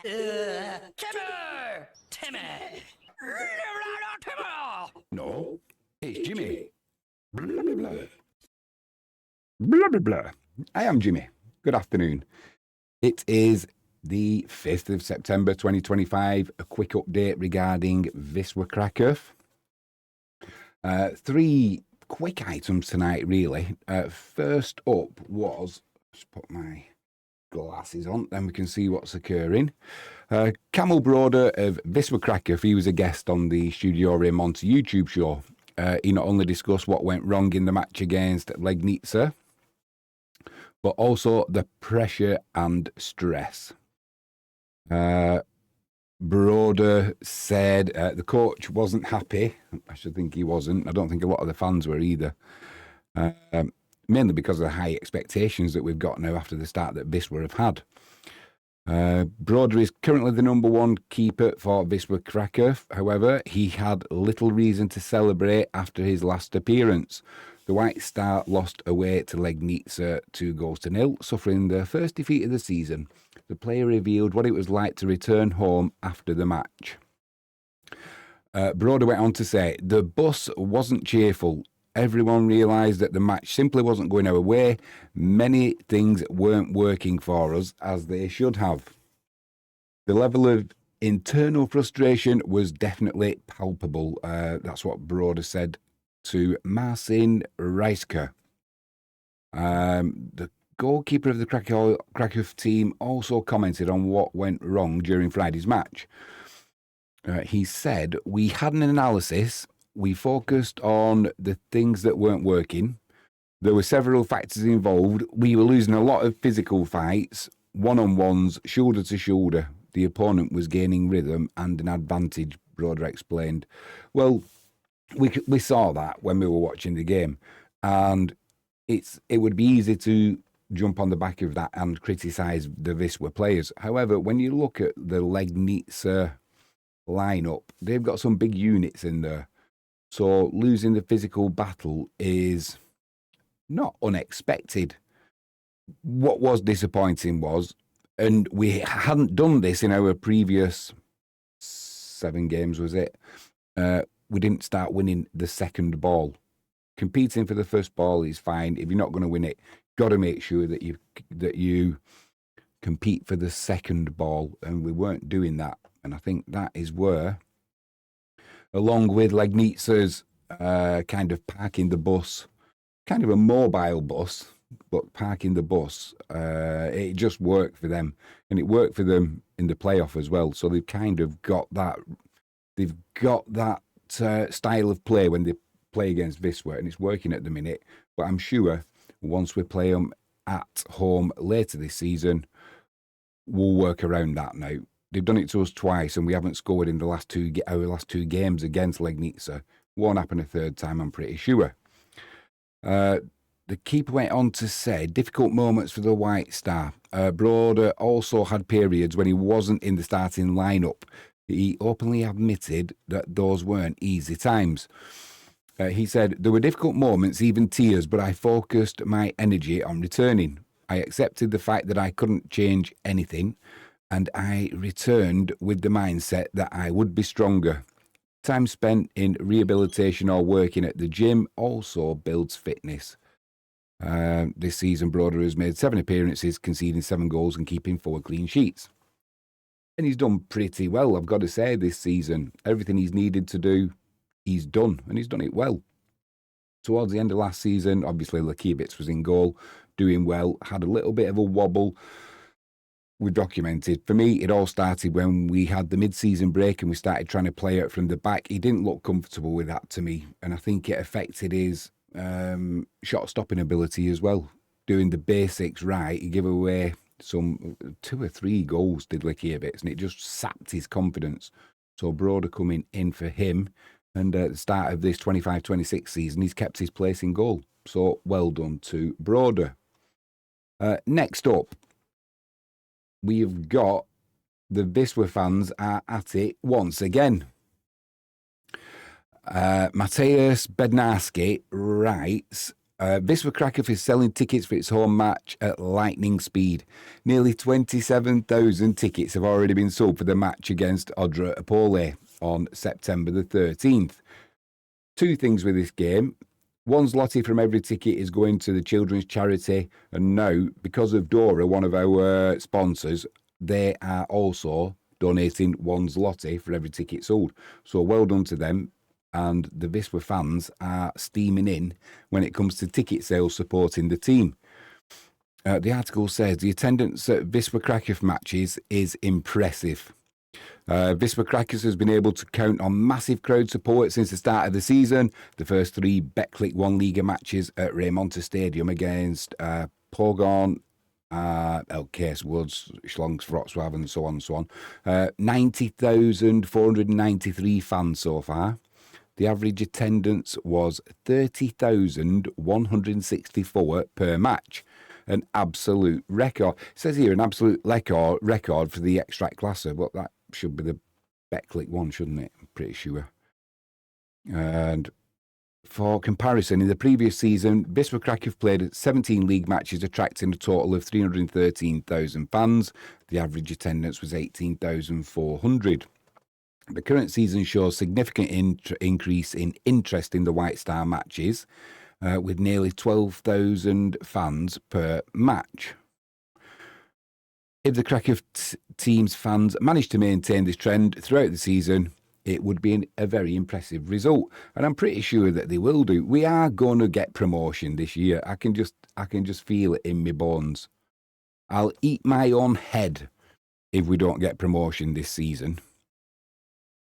Timmy! Timmy! No, it's Jimmy. Blah, blah, blah. Blah, blah, blah. I am Jimmy. Good afternoon. It is the 5th of September 2025. A quick update regarding Wisła Kraków. 3 quick items tonight, really. First up was, just put my glasses on, then we can see what's occurring. Kamil Broda of Wisła Kraków, he was a guest on the Studio Remonte YouTube show. He not only discussed what went wrong in the match against Legnica, but also the pressure and stress. Broda said the coach wasn't happy. I should think he wasn't. I don't think a lot of the fans were either. Mainly because of the high expectations that we've got now after the start that Wisła have had. Broda is currently the #1 keeper for Wisła Kraków. However, he had little reason to celebrate after his last appearance. The White Star lost away to Legnica 2-0, suffering their first defeat of the season. The player revealed what it was like to return home after the match. Broda went on to say, the bus wasn't cheerful. Everyone realised that the match simply wasn't going our way. Many things weren't working for us as they should have. The level of internal frustration was definitely palpable. That's what Broda said to Marcin Reiske. The goalkeeper of the Kraków team also commented on what went wrong during Friday's match. He said, we had an analysis. We focused on the things that weren't working. There were several factors involved. We were losing a lot of physical fights, one-on-ones, shoulder to shoulder. The opponent was gaining rhythm and an advantage, Broda explained. Well, we saw that when we were watching the game, and it would be easy to jump on the back of that and criticise the Wisła players. However, when you look at the Legnica lineup, they've got some big units in there. So losing the physical battle is not unexpected. What was disappointing was, and we hadn't done this in our previous 7 games, was it? We didn't start winning the second ball. Competing for the first ball is fine. If you're not going to win it, got to make sure that you compete for the second ball, and we weren't doing that. And I think that is where, along with Legnica's kind of parking the bus, kind of a mobile bus, but parking the bus, it just worked for them. And it worked for them in the playoff as well. So they've kind of got that, style of play when they play against Wisła, and it's working at the minute. But I'm sure once we play them at home later this season, we'll work around that now. They've done it to us twice, and we haven't scored in our last two games against Legnica. Won't happen a third time, I'm pretty sure. The keeper went on to say, difficult moments for the White Star. Broda also had periods when he wasn't in the starting lineup. He openly admitted that those weren't easy times. He said, there were difficult moments, even tears, but I focused my energy on returning. I accepted the fact that I couldn't change anything, and I returned with the mindset that I would be stronger. Time spent in rehabilitation or working at the gym also builds fitness. This season, Broda has made 7 appearances, conceding 7 goals and keeping 4 clean sheets. And he's done pretty well, I've got to say, this season. Everything he's needed to do, he's done, and he's done it well. Towards the end of last season, obviously Lekiewicz was in goal, doing well, had a little bit of a wobble. We documented. For me, it all started when we had the mid-season break and we started trying to play it from the back. He didn't look comfortable with that to me, and I think it affected his shot-stopping ability as well. Doing the basics right, he gave away some 2 or 3 goals, did Lekiewicz, and it just sapped his confidence. So Broda coming in for him, and at the start of this 25-26 season, he's kept his place in goal. So well done to Broda. Next up, we've got the Wisła fans are at it once again. Mateusz Bednarski writes, Wisła Kraków is selling tickets for its home match at lightning speed. Nearly 27,000 tickets have already been sold for the match against Odra Opole on September the 13th. Two things with this game. One zloty from every ticket is going to the children's charity. And now, because of Dora, one of our sponsors, they are also donating 1 zloty for every ticket sold. So well done to them. And the Wisła fans are steaming in when it comes to ticket sales supporting the team. The article says the attendance at Wisła Kraków matches is impressive. Wisła Kraków has been able to count on massive crowd support since the start of the season. The first 3 Betclic 1 Liga matches at Raymonta Stadium against Pogon, LKS Woods, Schlongs, Wrocław, and so on and so on. 90,493 fans so far. The average attendance was 30,164 per match. An absolute record. It says here an absolute record for the Ekstraklasse, but that should be the Betclic one, shouldn't it? I'm pretty sure. And for comparison, in the previous season, Wisła Kraków played 17 league matches, attracting a total of 313,000 fans. The average attendance was 18,400. The current season shows significant increase in interest in the White Star matches, with nearly 12,000 fans per match. If the Kraków team's fans manage to maintain this trend throughout the season, it would be a very impressive result, and I'm pretty sure that they will do. We are going to get promotion this year. I can just feel it in my bones. I'll eat my own head if we don't get promotion this season.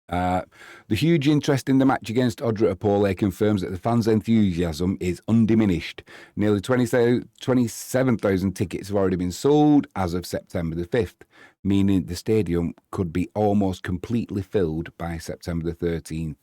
The huge interest in the match against Odra Opole confirms that the fans' enthusiasm is undiminished. Nearly 27,000 tickets have already been sold as of September the 5th, meaning the stadium could be almost completely filled by September the 13th.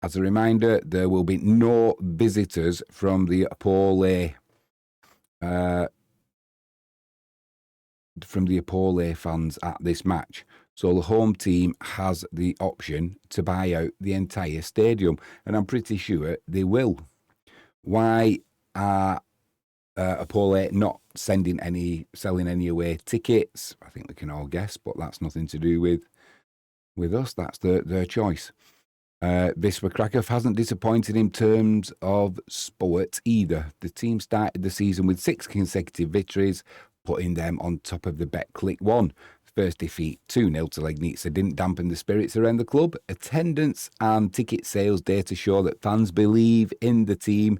As a reminder, there will be no visitors from the Opole fans at this match. So the home team has the option to buy out the entire stadium, and I'm pretty sure they will. Why are Opole not selling any away tickets? I think we can all guess, but that's nothing to do with us. That's their choice. Wisła Kraków hasn't disappointed in terms of sport either. The team started the season with 6 consecutive victories, putting them on top of the Betclic 1. First defeat 2-0 to Legnica didn't dampen the spirits around the club. Attendance and ticket sales data show that fans believe in the team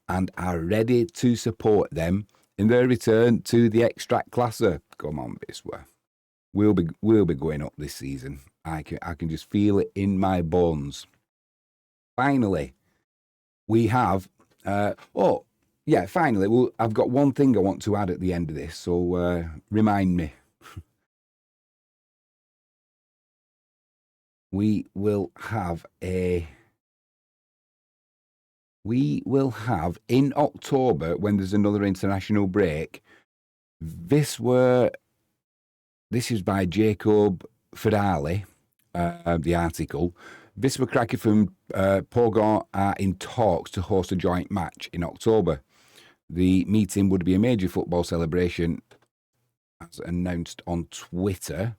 and are ready to support them in their return to the Ekstraklasse. Come on, Wisła. We'll be going up this season. I can just feel it in my bones. Finally, we have finally. Well, I've got one thing I want to add at the end of this, so remind me. We will have in October, when there's another international break, this is by Jacob Fedali, the article. Wisła Kraków and Pogon are in talks to host a joint match in October. The meeting would be a major football celebration, as announced on Twitter.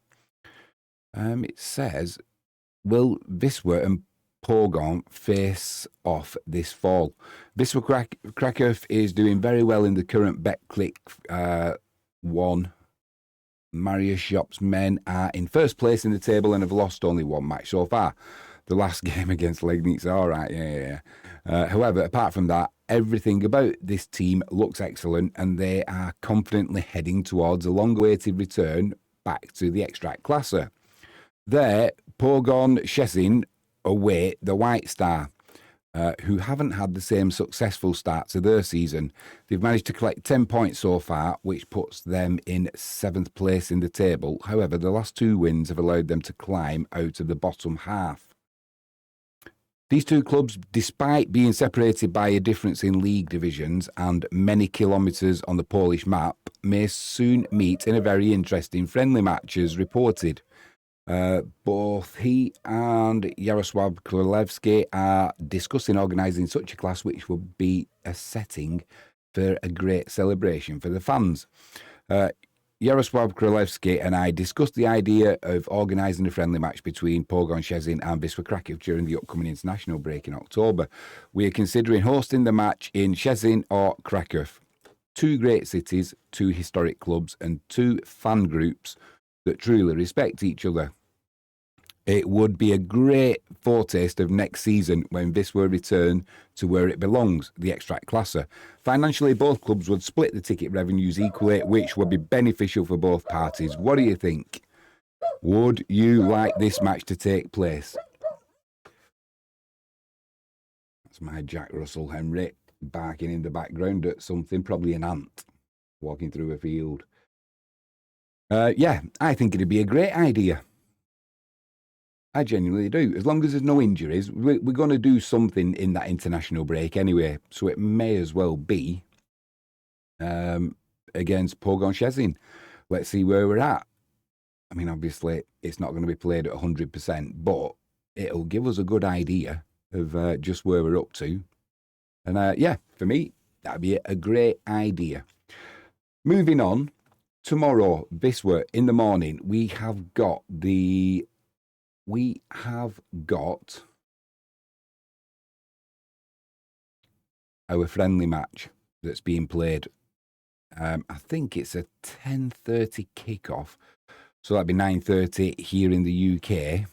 It says, will Wisła and Pogon face off this fall? Wisła Kraków is doing very well in the current Betclic 1. Marius Shop's men are in first place in the table and have lost only 1 match so far. The last game against Legnica, all right, yeah. However, apart from that, everything about this team looks excellent, and they are confidently heading towards a long-awaited return back to the Ekstraklasse. There, Pogon Szczecin await the White Star, who haven't had the same successful start to their season. They've managed to collect 10 points so far, which puts them in 7th place in the table. However, the last 2 wins have allowed them to climb out of the bottom half. These 2 clubs, despite being separated by a difference in league divisions and many kilometres on the Polish map, may soon meet in a very interesting friendly match, as reported. Both he and Yaroslav Królewski are discussing organising such a class, which would be a setting for a great celebration for the fans. Yaroslav Królewski and I discussed the idea of organising a friendly match between Pogoń Szczecin and Wisła Kraków during the upcoming international break in October. We are considering hosting the match in Szczecin or Kraków. Two great cities, two historic clubs, and two fan groups that truly respect each other. It would be a great foretaste of next season when Wisła return to where it belongs, the Ekstraklasa. Financially, both clubs would split the ticket revenues equally, which would be beneficial for both parties. What do you think? Would you like this match to take place? That's my Jack Russell Henry barking in the background at something, probably an ant walking through a field. Yeah, I think it'd be a great idea. I genuinely do. As long as there's no injuries, we're going to do something in that international break anyway. So it may as well be against Pogoń Szczecin. Let's see where we're at. I mean, obviously, it's not going to be played at 100%, but it'll give us a good idea of just where we're up to. And yeah, for me, that'd be a great idea. Moving on, tomorrow, Wisła, in the morning, we have got our friendly match that's being played. I think it's a 10:30 kickoff, so that'd be 9:30 here in the UK.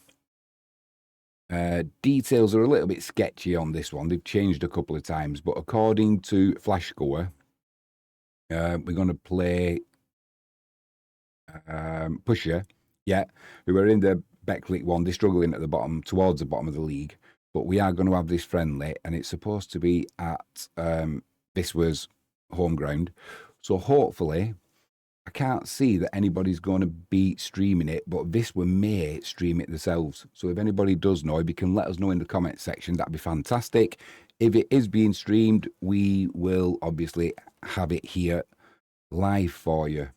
Details are a little bit sketchy on this one. They've changed a couple of times, but according to Flashscore, we're going to play Pusher, who are in the Betclic one. They're struggling at the bottom, towards the bottom of the league, but we are going to have this friendly, and it's supposed to be at Wisła's home ground. So hopefully, I can't see that anybody's going to be streaming it, but Wisła may stream it themselves. So if anybody does know, if you can let us know in the comment section, that'd be fantastic. If it is being streamed, we will obviously have it here live for you.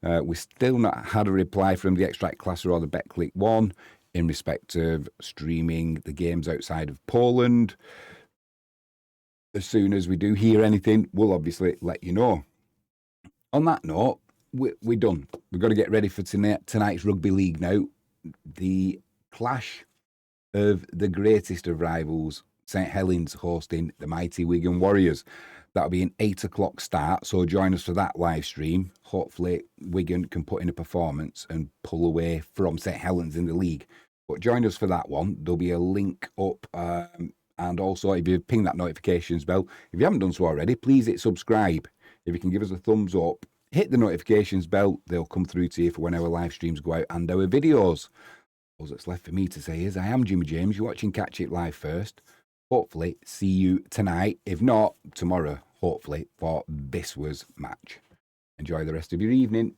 We still not had a reply from the Ekstraklasa or the Betclic one in respect of streaming the games outside of Poland. As soon as we do hear anything, we'll obviously let you know. On that note, we're done. We've got to get ready for tonight's rugby league now. The clash of the greatest of rivals, St Helens hosting the mighty Wigan Warriors. That'll be an 8 o'clock start, so join us for that live stream. Hopefully, Wigan can put in a performance and pull away from St Helens in the league. But join us for that one. There'll be a link up, and also if you ping that notifications bell, if you haven't done so already, please hit subscribe. If you can give us a thumbs up, hit the notifications bell, they'll come through to you for when our live streams go out and our videos. All that's left for me to say is I am Jimmy James. You're watching Catch It Live First. Hopefully, see you tonight. If not, tomorrow, hopefully, for Wisła's match. Enjoy the rest of your evening.